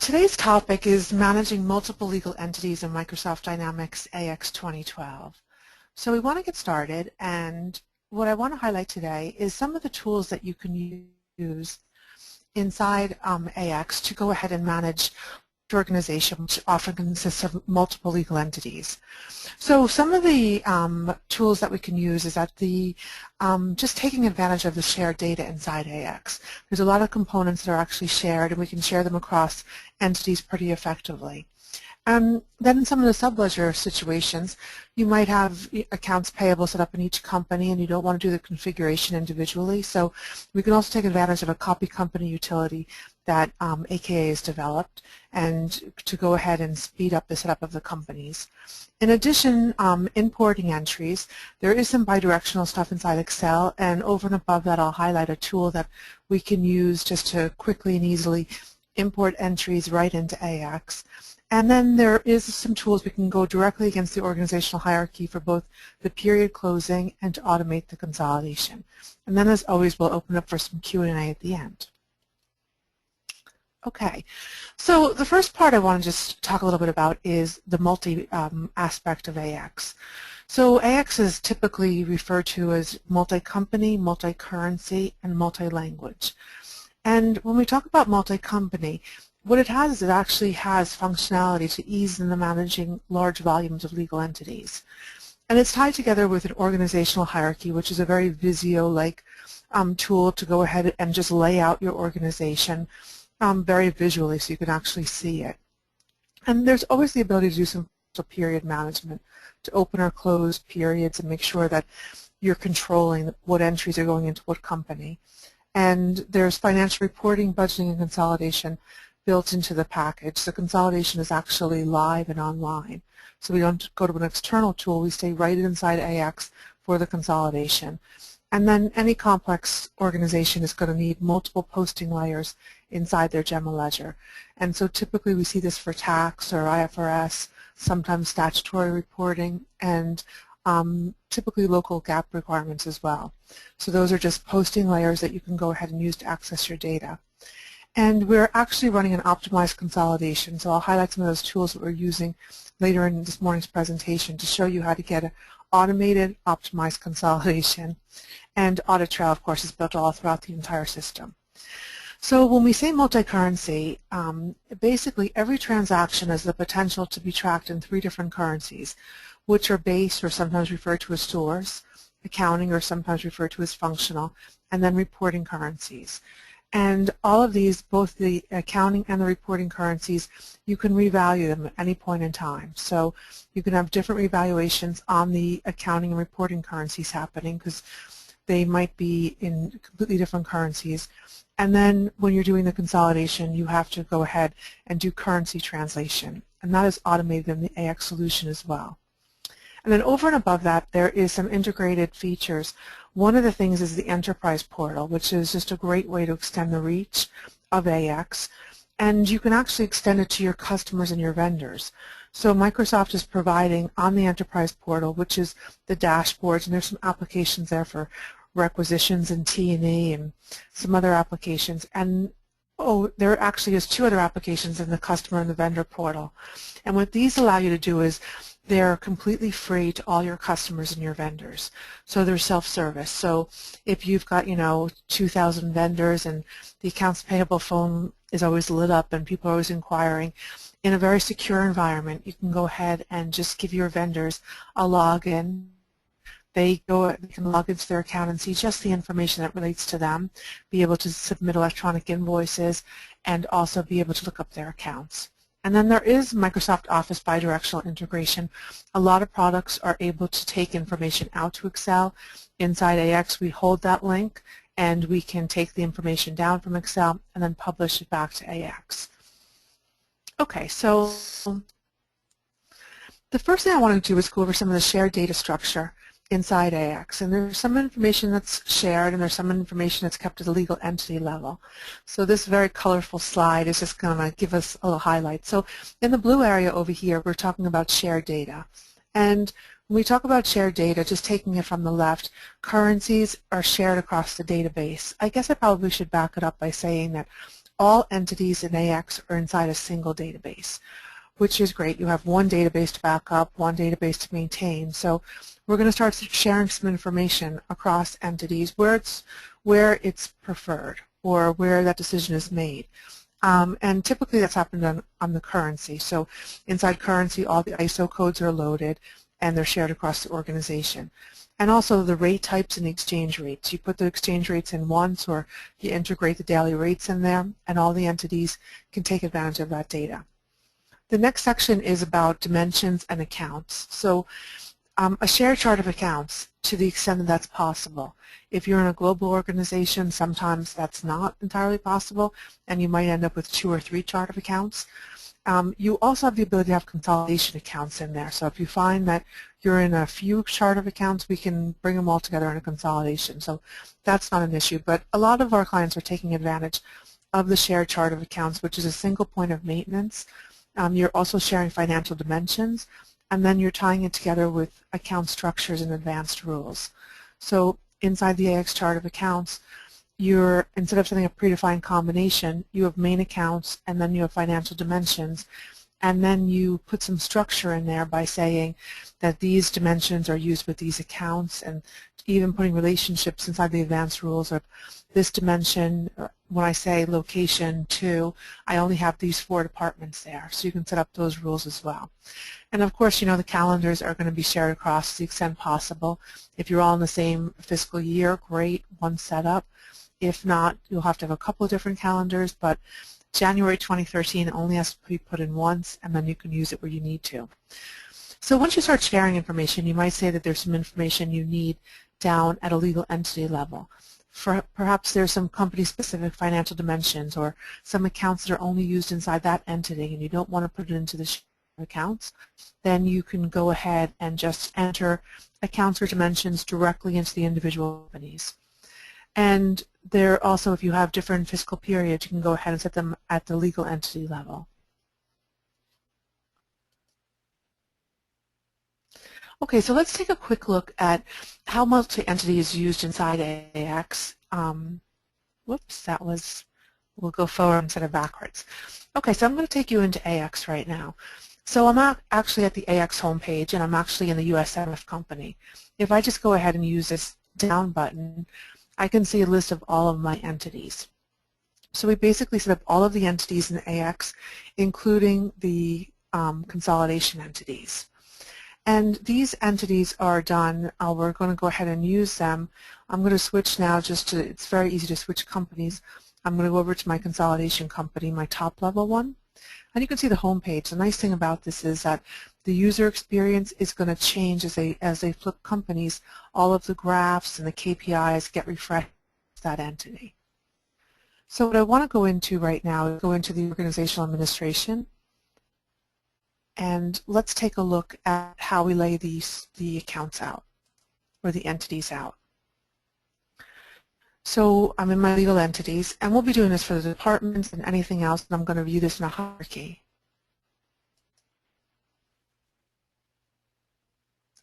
today's topic is managing multiple legal entities in Microsoft Dynamics AX 2012. So we want to get started, and what I want to highlight today is some of the tools that you can use inside AX to go ahead and manage your organization, which often consists of multiple legal entities. So some of the tools that we can use is that just taking advantage of the shared data inside AX. There's a lot of components that are actually shared, and we can share them across entities pretty effectively. Then in some of the subledger situations, you might have accounts payable set up in each company and you don't want to do the configuration individually. So we can also take advantage of a copy company utility that AKA has developed and to go ahead and speed up the setup of the companies. In addition, importing entries, there is some bidirectional stuff inside Excel, and over and above that I'll highlight a tool that we can use just to quickly and easily import entries right into AX. And then there is some tools we can go directly against the organizational hierarchy for both the period closing and to automate the consolidation. And then as always, we'll open up for some Q&A at the end. Okay, so the first part I want to just talk a little bit about is the multi aspect of AX. So AX is typically referred to as multi-company, multi-currency, and multi-language. And when we talk about multi-company, what it has is it actually has functionality to ease in the managing large volumes of legal entities. And it's tied together with an organizational hierarchy, which is a very Visio-like tool to go ahead and just lay out your organization very visually so you can actually see it. And there's always the ability to do some period management, to open or close periods and make sure that you're controlling what entries are going into what company. And there's financial reporting, budgeting, and consolidation built into the package. The consolidation is actually live and online. So we don't go to an external tool, we stay right inside AX for the consolidation. And then any complex organization is going to need multiple posting layers inside their general ledger. And so typically we see this for tax or IFRS, sometimes statutory reporting, and typically local GAAP requirements as well. So those are just posting layers that you can go ahead and use to access your data. And we're actually running an optimized consolidation, so I'll highlight some of those tools that we're using later in this morning's presentation to show you how to get an automated, optimized consolidation. And Audit Trail, of course, is built all throughout the entire system. So when we say multi-currency, basically every transaction has the potential to be tracked in 3 different currencies, which are base, or sometimes referred to as stores, accounting, or sometimes referred to as functional, and then reporting currencies. And all of these, both the accounting and the reporting currencies, you can revalue them at any point in time. So you can have different revaluations on the accounting and reporting currencies happening because they might be in completely different currencies. And then when you're doing the consolidation, you have to go ahead and do currency translation. And that is automated in the AX solution as well. And then over and above that, there is some integrated features. One of the things is the Enterprise Portal, which is just a great way to extend the reach of AX. And you can actually extend it to your customers and your vendors. So Microsoft is providing on the Enterprise Portal, which is the dashboards, and there's some applications there for requisitions and T&E and some other applications. And there actually is 2 other applications in the customer and the vendor portal. And what these allow you to do is they're completely free to all your customers and your vendors. So they're self-service. So if you've got, 2,000 vendors and the accounts payable phone is always lit up and people are always inquiring, in a very secure environment, you can go ahead and just give your vendors a login. They can log into their account and see just the information that relates to them, be able to submit electronic invoices, and also be able to look up their accounts. And then there is Microsoft Office bidirectional integration. A lot of products are able to take information out to Excel. Inside AX, we hold that link, and we can take the information down from Excel and then publish it back to AX. Okay, so the first thing I want to do is go over some of the shared data structure inside AX. And there's some information that's shared and there's some information that's kept at the legal entity level. So this very colorful slide is just going to give us a little highlight. So in the blue area over here, we're talking about shared data. And when we talk about shared data, just taking it from the left, currencies are shared across the database. I guess I probably should back it up by saying that all entities in AX are inside a single database, which is great. You have one database to back up, one database to maintain. So we're going to start sharing some information across entities where it's preferred or where that decision is made. And typically that's happened on the currency. So inside currency, all the ISO codes are loaded and they're shared across the organization. And also the rate types and the exchange rates. You put the exchange rates in once, or you integrate the daily rates in there, and all the entities can take advantage of that data. The next section is about dimensions and accounts. So a shared chart of accounts, to the extent that that's possible. If you're in a global organization, sometimes that's not entirely possible, and you might end up with 2 or 3 chart of accounts. You also have the ability to have consolidation accounts in there. So if you find that you're in a few chart of accounts, we can bring them all together in a consolidation. So that's not an issue. But a lot of our clients are taking advantage of the shared chart of accounts, which is a single point of maintenance. You're also sharing financial dimensions, and then you're tying it together with account structures and advanced rules. So inside the AX chart of accounts, instead of setting a predefined combination, you have main accounts and then you have financial dimensions, and then you put some structure in there by saying that these dimensions are used with these accounts, and even putting relationships inside the advanced rules of this dimension. When I say location 2, I only have these 4 departments there, so you can set up those rules as well. And of course, the calendars are going to be shared across to the extent possible. If you're all in the same fiscal year, great, one setup. If not, you'll have to have a couple of different calendars, but January 2013 only has to be put in once, and then you can use it where you need to. So once you start sharing information, you might say that there's some information you need down at a legal entity level. Perhaps there's some company-specific financial dimensions or some accounts that are only used inside that entity, and you don't want to put it into the accounts. Then you can go ahead and just enter accounts or dimensions directly into the individual companies. And there also, if you have different fiscal periods, you can go ahead and set them at the legal entity level. Okay, so let's take a quick look at how multi-entity is used inside AX. Whoops, we'll go forward instead of backwards. Okay, so I'm going to take you into AX right now. So I'm actually at the AX homepage, and I'm actually in the USMF company. If I just go ahead and use this down button, I can see a list of all of my entities. So we basically set up all of the entities in AX, including the consolidation entities. And these entities are done, we're going to go ahead and use them. I'm going to switch now it's very easy to switch companies. I'm going to go over to my consolidation company, my top level one. And you can see the home page. The nice thing about this is that the user experience is going to change as they flip companies. All of the graphs and the KPIs get refreshed with that entity. So what I want to go into right now is go into the organizational administration. And let's take a look at how we lay the accounts out, or the entities out. So I'm in my legal entities, and we'll be doing this for the departments and anything else, and I'm going to view this in a hierarchy.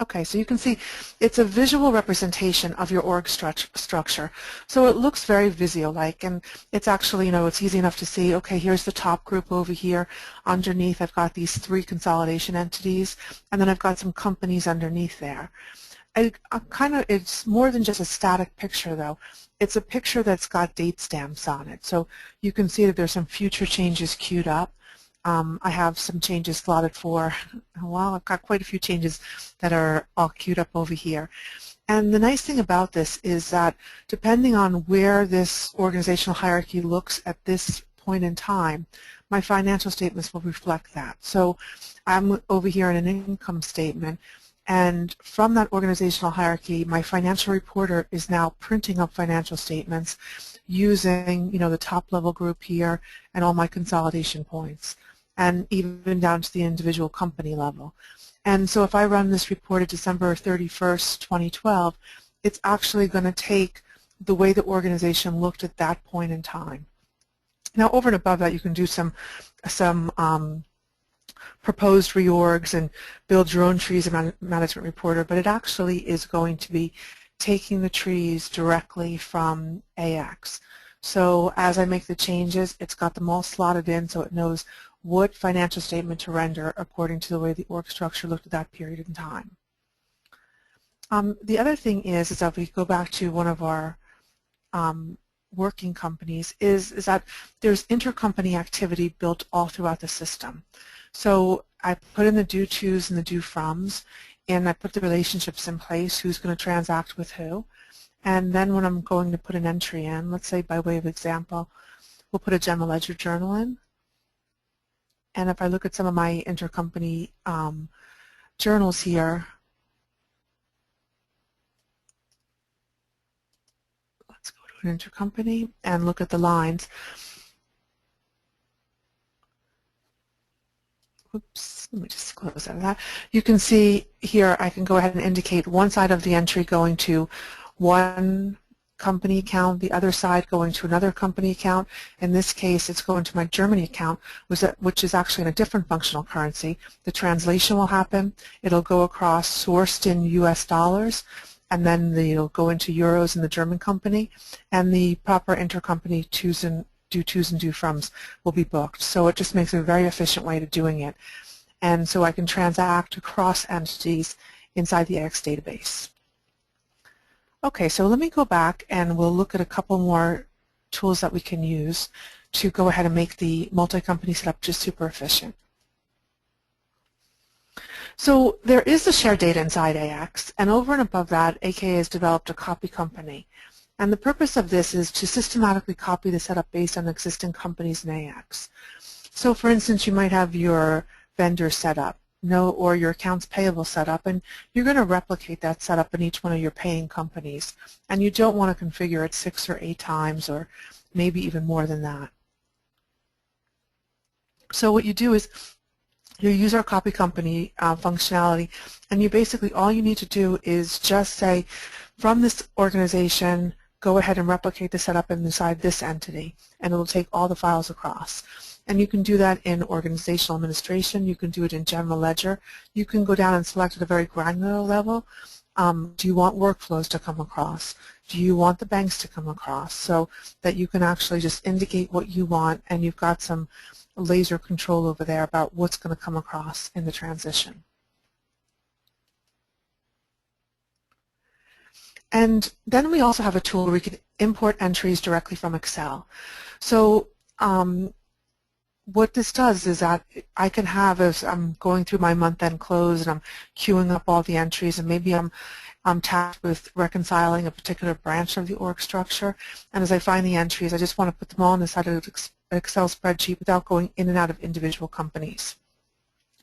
Okay, so you can see it's a visual representation of your org structure. So it looks very Visio-like, and it's actually, it's easy enough to see, okay, here's the top group over here. Underneath, I've got these 3 consolidation entities, and then I've got some companies underneath there. It's more than just a static picture, though. It's a picture that's got date stamps on it. So you can see that there's some future changes queued up. I have some changes slotted for, well, I've got quite a few changes that are all queued up over here. And the nice thing about this is that depending on where this organizational hierarchy looks at this point in time, my financial statements will reflect that. So I'm over here in an income statement, and from that organizational hierarchy, my financial reporter is now printing up financial statements using, the top level group here and all my consolidation points, and even down to the individual company level. And so if I run this report at December 31st, 2012, it's actually going to take the way the organization looked at that point in time. Now over and above that, you can do some proposed reorgs and build your own trees in Management Reporter, but it actually is going to be taking the trees directly from AX. So as I make the changes, it's got them all slotted in so it knows what financial statement to render according to the way the org structure looked at that period in time. The other thing is that if we go back to one of our working companies is that there's intercompany activity built all throughout the system. So I put in the due tos and the due froms, and I put the relationships in place, who's going to transact with who. And then when I'm going to put an entry in, let's say by way of example, we'll put a general ledger journal in. And if I look at some of my intercompany journals here, let's go to an intercompany and look at the lines. Oops, let me just close out of that. You can see here I can go ahead and indicate one side of the entry going to one company account, the other side going to another company account. In this case, it's going to my Germany account, which is actually in a different functional currency. The translation will happen. It'll go across sourced in US dollars, and then it'll go into euros in the German company, and the proper intercompany due tos and due froms will be booked. So it just makes a very efficient way to doing it. And so I can transact across entities inside the AX database. Okay, so let me go back and we'll look at a couple more tools that we can use to go ahead and make the multi-company setup just super efficient. So there is the shared data inside AX, and over and above that, AKA has developed a copy company. And the purpose of this is to systematically copy the setup based on existing companies in AX. So for instance, you might have your vendor set up, or your accounts payable set up, and you're going to replicate that setup in each one of your paying companies. And you don't want to configure it 6 or 8 times, or maybe even more than that. So what you do is you use our copy company functionality, and you basically, all you need to do is just say, from this organization, go ahead and replicate the setup inside this entity, and it will take all the files across. And you can do that in organizational administration. You can do it in general ledger. You can go down and select at a very granular level. Do you want workflows to come across? Do you want the banks to come across? So that you can actually just indicate what you want, and you've got some laser control over there about what's going to come across in the transition. And then we also have a tool where we can import entries directly from Excel. So what this does is that I can have, as I'm going through my month-end close and I'm queuing up all the entries, and maybe I'm tasked with reconciling a particular branch of the org structure, and as I find the entries, I just want to put them all inside of an Excel spreadsheet without going in and out of individual companies.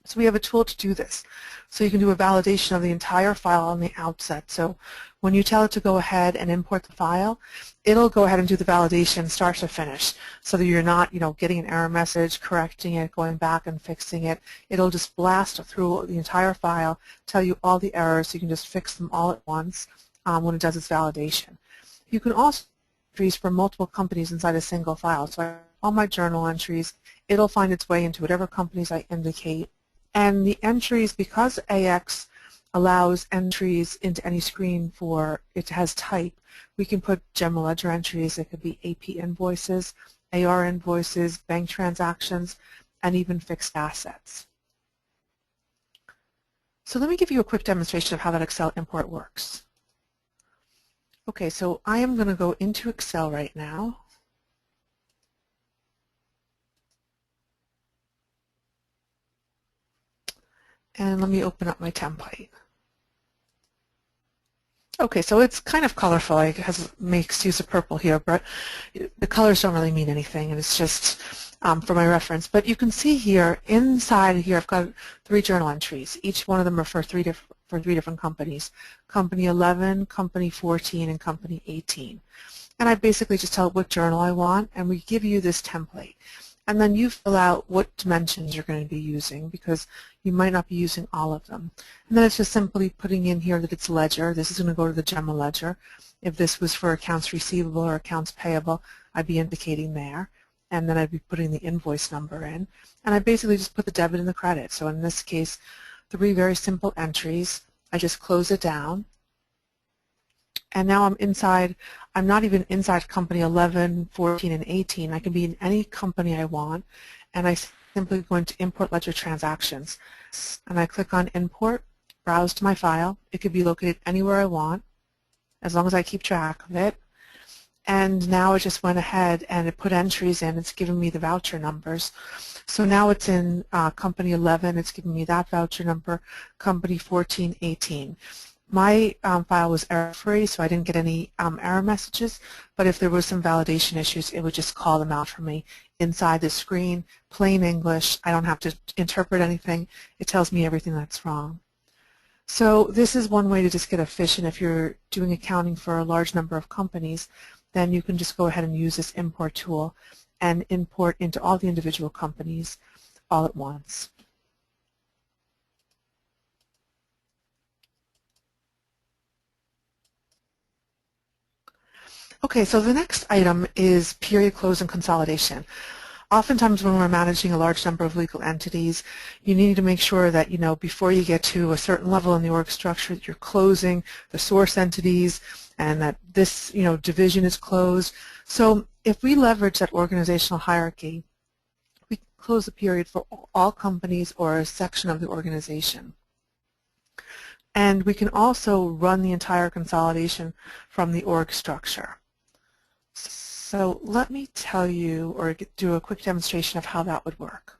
So we have a tool to do this. So you can do a validation of the entire file on the outset. So when you tell it to go ahead and import the file, it'll go ahead and do the validation start to finish, so that you're not, getting an error message, correcting it, going back and fixing it. It'll just blast through the entire file, tell you all the errors, so you can just fix them all at once when it does its validation. You can also entries for multiple companies inside a single file. So all my journal entries, it'll find its way into whatever companies I indicate. And the entries, because AX allows entries into any screen for it has type, we can put general ledger entries. It could be AP invoices, AR invoices, bank transactions, and even fixed assets. So let me give you a quick demonstration of how that Excel import works. Okay, so I am going to go into Excel right now. And let me open up my template. Okay, so it's kind of colorful. It makes use of purple here, but the colors don't really mean anything, and it's just for my reference. But you can see here, inside here, I've got 3 journal entries. Each one of them are for three different companies: Company 11, Company 14, and Company 18. And I basically just tell it what journal I want, and we give you this template. And then you fill out what dimensions you're going to be using, because you might not be using all of them. And then it's just simply putting in here that it's ledger. This is going to go to the general ledger. If this was for accounts receivable or accounts payable, I'd be indicating there. And then I'd be putting the invoice number in. And I basically just put the debit and the credit. So in this case, 3 very simple entries. I just close it down. And now I'm not even inside company 11, 14, and 18. I can be in any company I want, and I simply go into import ledger transactions. And I click on import, browse to my file. It could be located anywhere I want, as long as I keep track of it. And now it just went ahead and it put entries in. It's giving me the voucher numbers. So now it's in company 11. It's giving me that voucher number, company 14, 18. My file was error-free, so I didn't get any error messages, but if there was some validation issues, it would just call them out for me inside the screen, plain English. I don't have to interpret anything. It tells me everything that's wrong. So this is one way to just get efficient. If you're doing accounting for a large number of companies, then you can just go ahead and use this import tool and import into all the individual companies all at once. Okay, so the next item is period close and consolidation. Oftentimes when we're managing a large number of legal entities, you need to make sure that, before you get to a certain level in the org structure, that you're closing the source entities and that this, division is closed. So if we leverage that organizational hierarchy, we close the period for all companies or a section of the organization. And we can also run the entire consolidation from the org structure. So let me tell you or do a quick demonstration of how that would work.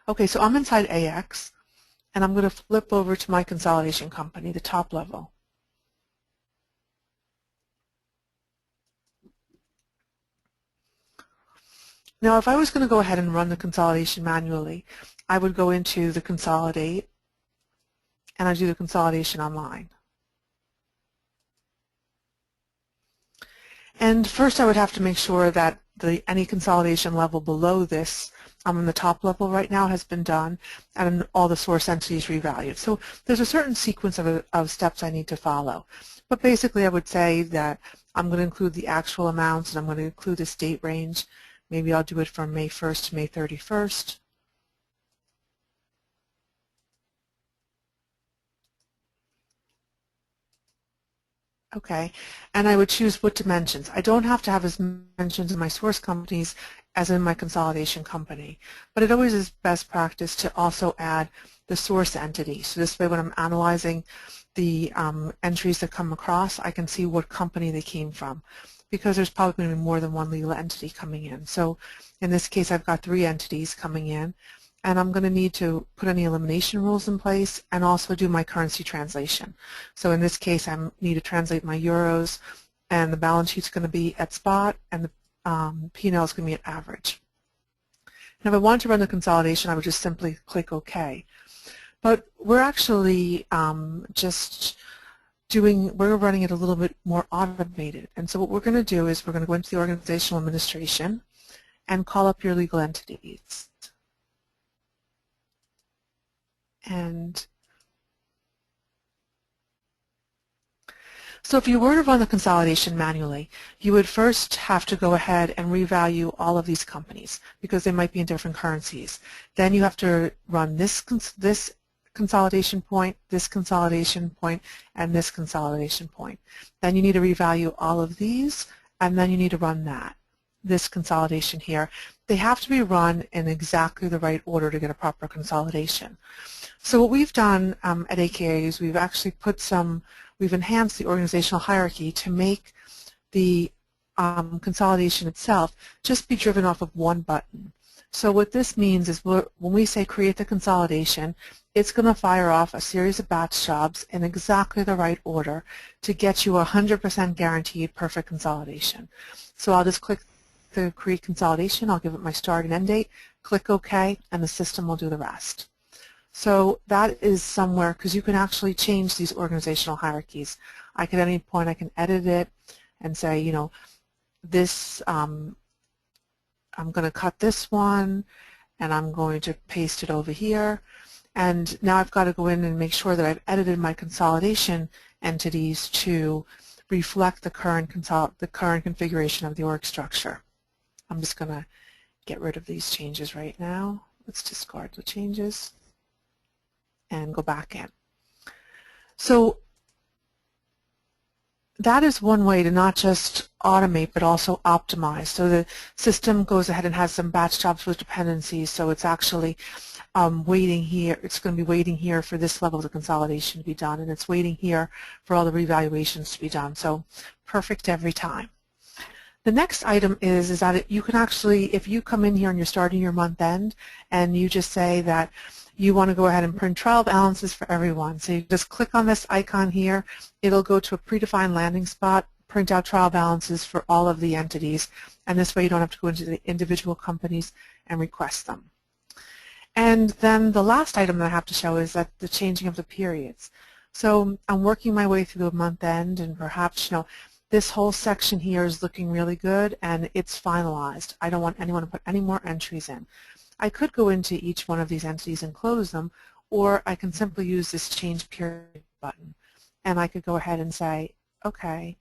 Okay, so I'm inside AX, and I'm going to flip over to my consolidation company, the top level. Now, if I was going to go ahead and run the consolidation manually, I would go into the consolidate, and I do the consolidation online. And first I would have to make sure that any consolidation level below this, I'm in the top level right now, has been done, and all the source entities revalued. So there's a certain sequence of steps I need to follow. But basically I would say that I'm going to include the actual amounts, and I'm going to include this date range. Maybe I'll do it from May 1st to May 31st. Okay, and I would choose what dimensions. I don't have to have as many dimensions in my source companies as in my consolidation company, but it always is best practice to also add the source entity. So this way when I'm analyzing the entries that come across, I can see what company they came from, because there's probably going to be more than one legal entity coming in. So in this case, I've got 3 entities coming in, and I'm going to need to put any elimination rules in place and also do my currency translation. So in this case, I need to translate my euros, and the balance sheet's going to be at spot, and the P&L is going to be at average. And if I want to run the consolidation, I would just simply click OK. But we're actually we're running it a little bit more automated. And so what we're going to do is we're going to go into the organizational administration and call up your legal entities. And so if you were to run the consolidation manually, you would first have to go ahead and revalue all of these companies because they might be in different currencies. Then you have to run this consolidation point, this consolidation point, and this consolidation point. Then you need to revalue all of these, and then you need to run this consolidation here. They have to be run in exactly the right order to get a proper consolidation. So what we've done at AKA is we've actually we've enhanced the organizational hierarchy to make the consolidation itself just be driven off of one button. So what this means is when we say create the consolidation, it's going to fire off a series of batch jobs in exactly the right order to get you 100% guaranteed perfect consolidation. So I'll just click the create consolidation, I'll give it my start and end date, click OK, and the system will do the rest. So that is somewhere, because you can actually change these organizational hierarchies. At any point I can edit it and say, this, I'm going to cut this one and I'm going to paste it over here. And now I've got to go in and make sure that I've edited my consolidation entities to reflect the current configuration of the org structure. I'm just going to get rid of these changes right now. Let's discard the changes. and go back in. So that is one way to not just automate but also optimize. So the system goes ahead and has some batch jobs with dependencies, so it's actually waiting here. It's going to be waiting here for this level of consolidation to be done, and it's waiting here for all the revaluations to be done. So perfect every time. The next item is that you can actually, if you come in here and you're starting your month end and you just say that you want to go ahead and print trial balances for everyone. So you just click on this icon here. It'll go to a predefined landing spot, print out trial balances for all of the entities, and this way you don't have to go into the individual companies and request them. And then the last item that I have to show is that the changing of the periods. So I'm working my way through the month end, and perhaps, you know, this whole section here is looking really good and it's finalized. I don't want anyone to put any more entries in. I could go into each one of these entities and close them, or I can simply use this change period button. And I could go ahead and say, okay,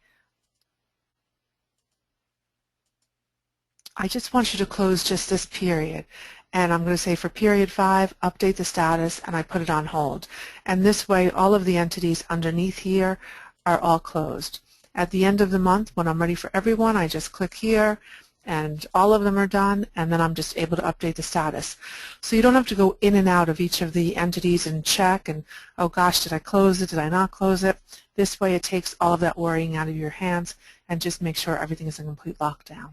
I just want you to close just this period. And I'm going to say for period 5, update the status, and I put it on hold. And this way, all of the entities underneath here are all closed. At the end of the month, when I'm ready for everyone, I just click here, and all of them are done, and then I'm just able to update the status. So you don't have to go in and out of each of the entities and check, and oh gosh, did I close it, did I not close it? This way it takes all of that worrying out of your hands and just make sure everything is in complete lockdown.